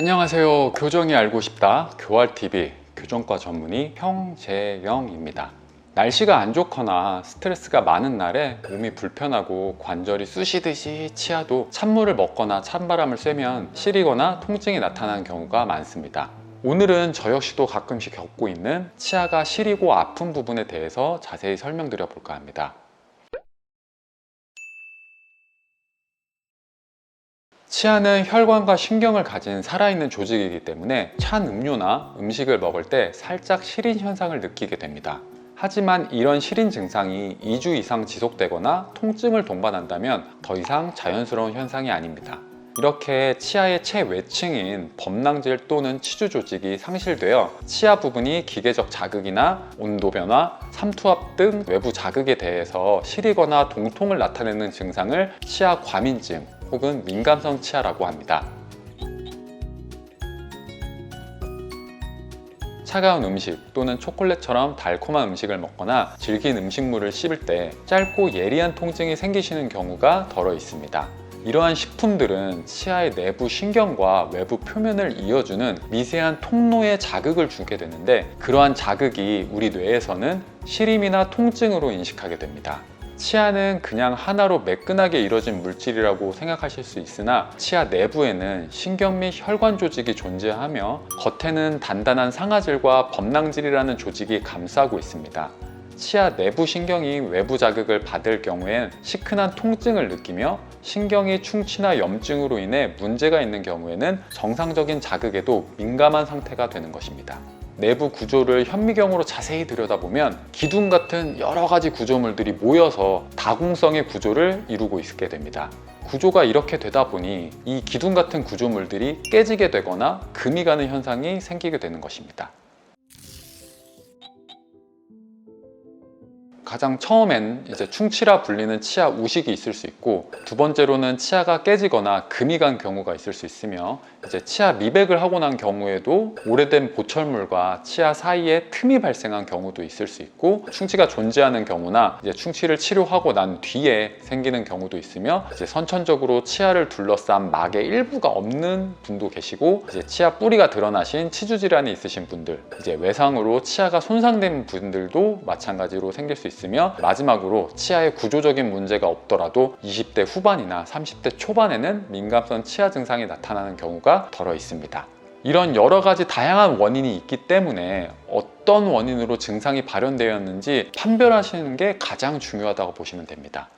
안녕하세요. 교정이 알고 싶다 교활TV 교정과 전문의 형재영입니다. 날씨가 안 좋거나 스트레스가 많은 날에 몸이 불편하고 관절이 쑤시듯이 치아도 찬물을 먹거나 찬바람을 쐬면 시리거나 통증이 나타나는 경우가 많습니다. 오늘은 저 역시도 가끔씩 겪고 있는 치아가 시리고 아픈 부분에 대해서 자세히 설명드려 볼까 합니다. 치아는 혈관과 신경을 가진 살아있는 조직이기 때문에 찬 음료나 음식을 먹을 때 살짝 시린 현상을 느끼게 됩니다. 하지만 이런 시린 증상이 2주 이상 지속되거나 통증을 동반한다면 더 이상 자연스러운 현상이 아닙니다. 이렇게 치아의 최외층인 범낭질 또는 치주 조직이 상실되어 치아 부분이 기계적 자극이나 온도 변화, 삼투압 등 외부 자극에 대해서 시리거나 동통을 나타내는 증상을 치아 과민증 혹은 민감성 치아라고 합니다. 차가운 음식 또는 초콜릿처럼 달콤한 음식을 먹거나 질긴 음식물을 씹을 때 짧고 예리한 통증이 생기시는 경우가 덜어 있습니다. 이러한 식품들은 치아의 내부 신경과 외부 표면을 이어주는 미세한 통로에 자극을 주게 되는데, 그러한 자극이 우리 뇌에서는 시림이나 통증으로 인식하게 됩니다. 치아는 그냥 하나로 매끈하게 이루어진 물질이라고 생각하실 수 있으나 치아 내부에는 신경 및 혈관 조직이 존재하며 겉에는 단단한 상아질과 범낭질이라는 조직이 감싸고 있습니다. 치아 내부 신경이 외부 자극을 받을 경우엔 시큰한 통증을 느끼며, 신경이 충치나 염증으로 인해 문제가 있는 경우에는 정상적인 자극에도 민감한 상태가 되는 것입니다. 내부 구조를 현미경으로 자세히 들여다보면 기둥 같은 여러 가지 구조물들이 모여서 다공성의 구조를 이루고 있게 됩니다. 구조가 이렇게 되다 보니 이 기둥 같은 구조물들이 깨지게 되거나 금이 가는 현상이 생기게 되는 것입니다. 가장 처음엔 충치라 불리는 치아 우식이 있을 수 있고, 두 번째로는 치아가 깨지거나 금이 간 경우가 있을 수 있으며, 치아 미백을 하고 난 경우에도 오래된 보철물과 치아 사이에 틈이 발생한 경우도 있을 수 있고, 충치가 존재하는 경우나 충치를 치료하고 난 뒤에 생기는 경우도 있으며, 선천적으로 치아를 둘러싼 막의 일부가 없는 분도 계시고, 치아 뿌리가 드러나신 치주 질환이 있으신 분들, 외상으로 치아가 손상된 분들도 마찬가지로 생길 수 있습니다. 마지막으로 치아에 구조적인 문제가 없더라도 20대 후반이나 30대 초반에는 민감성 치아 증상이 나타나는 경우가 덜어 있습니다. 이런 여러 가지 다양한 원인이 있기 때문에 어떤 원인으로 증상이 발현되었는지 판별하시는 게 가장 중요하다고 보시면 됩니다.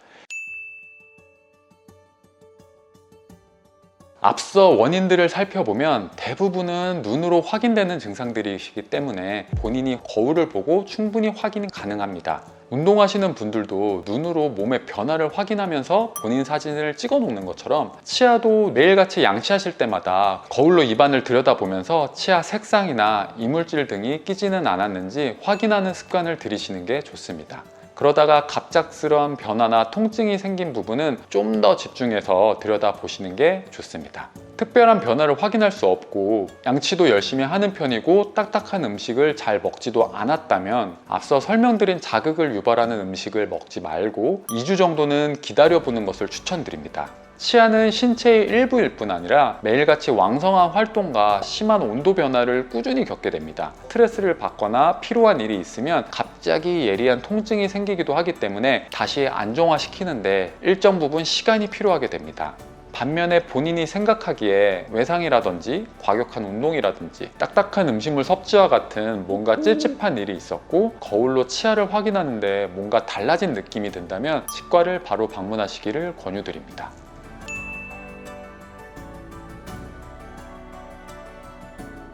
앞서 원인들을 살펴보면 대부분은 눈으로 확인되는 증상들이시기 때문에 본인이 거울을 보고 충분히 확인이 가능합니다. 운동하시는 분들도 눈으로 몸의 변화를 확인하면서 본인 사진을 찍어 놓는 것처럼, 치아도 매일같이 양치하실 때마다 거울로 입안을 들여다보면서 치아 색상이나 이물질 등이 끼지는 않았는지 확인하는 습관을 들이시는 게 좋습니다. 그러다가 갑작스러운 변화나 통증이 생긴 부분은 좀 더 집중해서 들여다보시는 게 좋습니다. 특별한 변화를 확인할 수 없고 양치도 열심히 하는 편이고 딱딱한 음식을 잘 먹지도 않았다면 앞서 설명드린 자극을 유발하는 음식을 먹지 말고 2주 정도는 기다려보는 것을 추천드립니다. 치아는 신체의 일부일 뿐 아니라 매일같이 왕성한 활동과 심한 온도 변화를 꾸준히 겪게 됩니다. 스트레스를 받거나 피로한 일이 있으면 갑자기 예리한 통증이 생기기도 하기 때문에 다시 안정화시키는데 일정 부분 시간이 필요하게 됩니다. 반면에 본인이 생각하기에 외상이라든지 과격한 운동이라든지 딱딱한 음식물 섭취와 같은 뭔가 찝찝한 일이 있었고 거울로 치아를 확인하는데 뭔가 달라진 느낌이 든다면 치과를 바로 방문하시기를 권유드립니다.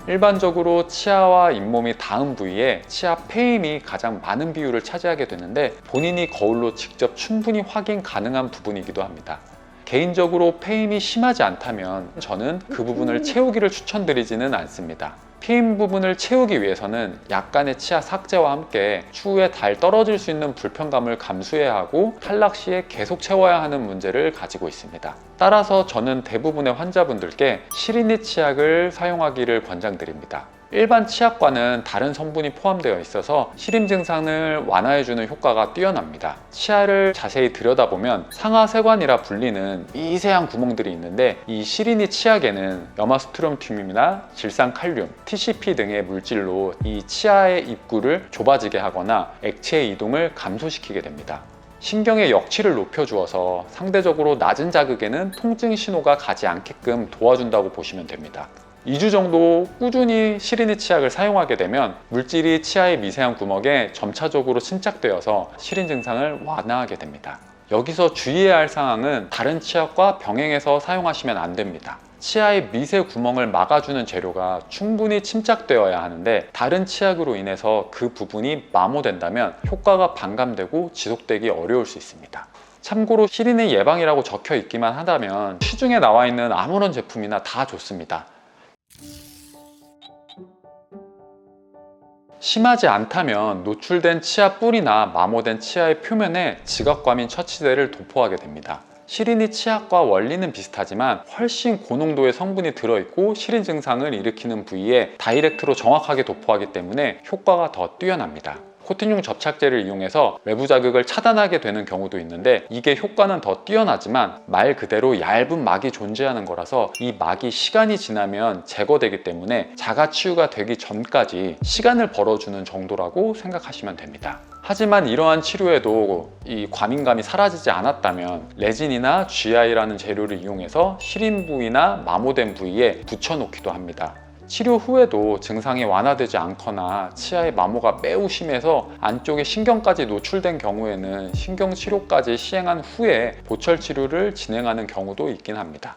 일반적으로 치아와 잇몸이 닿은 부위에 치아 페임이 가장 많은 비율을 차지하게 되는데, 본인이 거울로 직접 충분히 확인 가능한 부분이기도 합니다. 개인적으로 페임이 심하지 않다면 저는 그 부분을 채우기를 추천드리지는 않습니다. 페임 부분을 채우기 위해서는 약간의 치아 삭제와 함께 추후에 달 떨어질 수 있는 불편감을 감수해야 하고 탈락 시에 계속 채워야 하는 문제를 가지고 있습니다. 따라서 저는 대부분의 환자분들께 시리니 치약을 사용하기를 권장드립니다. 일반 치약과는 다른 성분이 포함되어 있어서 시림 증상을 완화해주는 효과가 뛰어납니다. 치아를 자세히 들여다보면 상하세관이라 불리는 미세한 구멍들이 있는데 이 시리니 치약에는 염화스트롬튬이나 질산칼륨, TCP 등의 물질로 이 치아의 입구를 좁아지게 하거나 액체의 이동을 감소시키게 됩니다. 신경의 역치를 높여주어서 상대적으로 낮은 자극에는 통증 신호가 가지 않게끔 도와준다고 보시면 됩니다. 2주 정도 꾸준히 시리니 치약을 사용하게 되면 물질이 치아의 미세한 구멍에 점차적으로 침착되어서 시린 증상을 완화하게 됩니다. 여기서 주의해야 할 사항은 다른 치약과 병행해서 사용하시면 안 됩니다. 치아의 미세 구멍을 막아주는 재료가 충분히 침착되어야 하는데 다른 치약으로 인해서 그 부분이 마모된다면 효과가 반감되고 지속되기 어려울 수 있습니다. 참고로 시린의 예방이라고 적혀 있기만 하다면 시중에 나와 있는 아무런 제품이나 다 좋습니다. 심하지 않다면 노출된 치아 뿔이나 마모된 치아의 표면에 지각과민 처치제를 도포하게 됩니다. 시리니 치약과 원리는 비슷하지만 훨씬 고농도의 성분이 들어있고 시린 증상을 일으키는 부위에 다이렉트로 정확하게 도포하기 때문에 효과가 더 뛰어납니다. 코팅용 접착제를 이용해서 외부 자극을 차단하게 되는 경우도 있는데 이게 효과는 더 뛰어나지만 말 그대로 얇은 막이 존재하는 거라서 이 막이 시간이 지나면 제거되기 때문에 자가 치유가 되기 전까지 시간을 벌어주는 정도라고 생각하시면 됩니다. 하지만 이러한 치료에도 이 과민감이 사라지지 않았다면 레진이나 GI라는 재료를 이용해서 시린 부위나 마모된 부위에 붙여놓기도 합니다. 치료 후에도 증상이 완화되지 않거나 치아의 마모가 매우 심해서 안쪽에 신경까지 노출된 경우에는 신경치료까지 시행한 후에 보철 치료를 진행하는 경우도 있긴 합니다.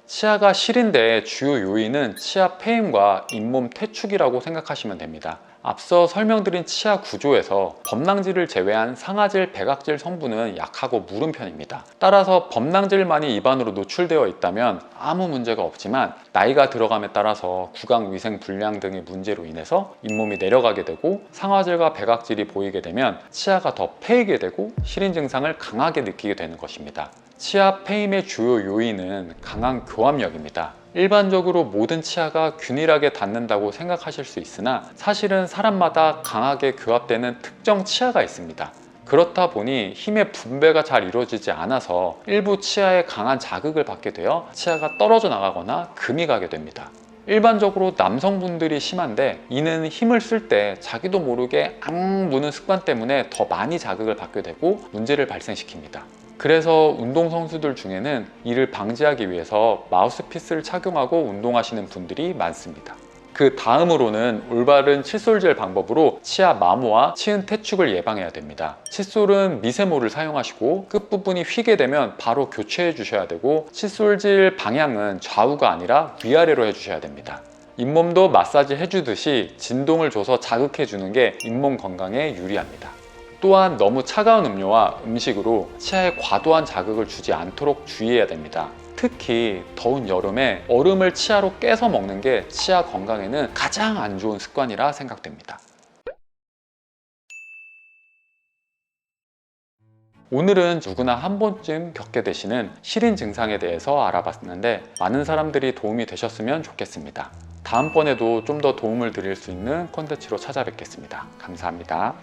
치아가 시린데 주요 요인은 치아 패임과 잇몸 퇴축이라고 생각하시면 됩니다. 앞서 설명드린 치아 구조에서 범랑질을 제외한 상아질, 백악질 성분은 약하고 무른 편입니다. 따라서 범랑질만이 입안으로 노출되어 있다면 아무 문제가 없지만 나이가 들어감에 따라서 구강 위생 불량 등의 문제로 인해서 잇몸이 내려가게 되고 상아질과 백악질이 보이게 되면 치아가 더 패이게 되고 시린 증상을 강하게 느끼게 되는 것입니다. 치아 패임의 주요 요인은 강한 교합력입니다. 일반적으로 모든 치아가 균일하게 닿는다고 생각하실 수 있으나 사실은 사람마다 강하게 교합되는 특정 치아가 있습니다. 그렇다 보니 힘의 분배가 잘 이루어지지 않아서 일부 치아에 강한 자극을 받게 되어 치아가 떨어져 나가거나 금이 가게 됩니다. 일반적으로 남성분들이 심한데 이는 힘을 쓸 때 자기도 모르게 앙 무는 습관 때문에 더 많이 자극을 받게 되고 문제를 발생시킵니다. 그래서 운동선수들 중에는 이를 방지하기 위해서 마우스피스를 착용하고 운동하시는 분들이 많습니다. 그 다음으로는 올바른 칫솔질 방법으로 치아 마모와 치은 퇴축을 예방해야 됩니다. 칫솔은 미세모를 사용하시고 끝부분이 휘게 되면 바로 교체해 주셔야 되고 칫솔질 방향은 좌우가 아니라 위아래로 해주셔야 됩니다. 잇몸도 마사지 해주듯이 진동을 줘서 자극해 주는 게 잇몸 건강에 유리합니다. 또한 너무 차가운 음료와 음식으로 치아에 과도한 자극을 주지 않도록 주의해야 됩니다. 특히 더운 여름에 얼음을 치아로 깨서 먹는 게 치아 건강에는 가장 안 좋은 습관이라 생각됩니다. 오늘은 누구나 한 번쯤 겪게 되시는 시린 증상에 대해서 알아봤는데 많은 사람들이 도움이 되셨으면 좋겠습니다. 다음번에도 좀 더 도움을 드릴 수 있는 콘텐츠로 찾아뵙겠습니다. 감사합니다.